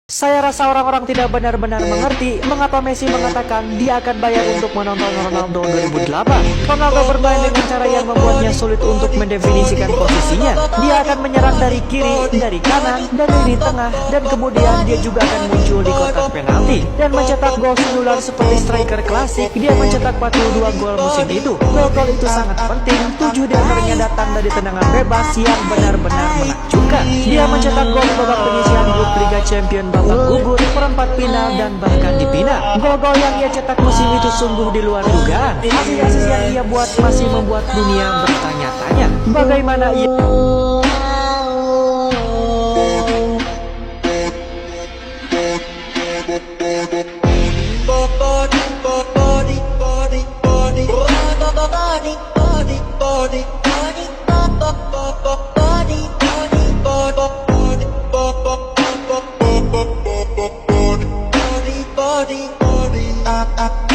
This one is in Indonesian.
Saya rasa orang-orang tidak benar-benar mengerti mengapa Messi mengatakan dia akan bayar untuk menonton Ronaldo 2008. Ronaldo bermain dengan cara yang membuatnya sulit untuk mendefinisikan posisinya. Dia akan menyerang dari kiri, dari kanan, dan dari tengah, dan kemudian dia juga akan muncul di kotak penalti dan mencetak gol sundulan seperti striker klasik. Dia mencetak 42 gol musim itu. Gol-gol itu sangat penting. 7 diantaranya datang dari tendangan bebas yang benar-benar menakjubkan. Dia mencetak gol di babak penyisihan grup Liga Champions, babak gugur, perempat final, dan bahkan di final. Gol-gol yang ia cetak musim itu sungguh di luar dugaan. Asis-asis yang ia buat masih membuat dunia bertanya-tanya bagaimana ia body,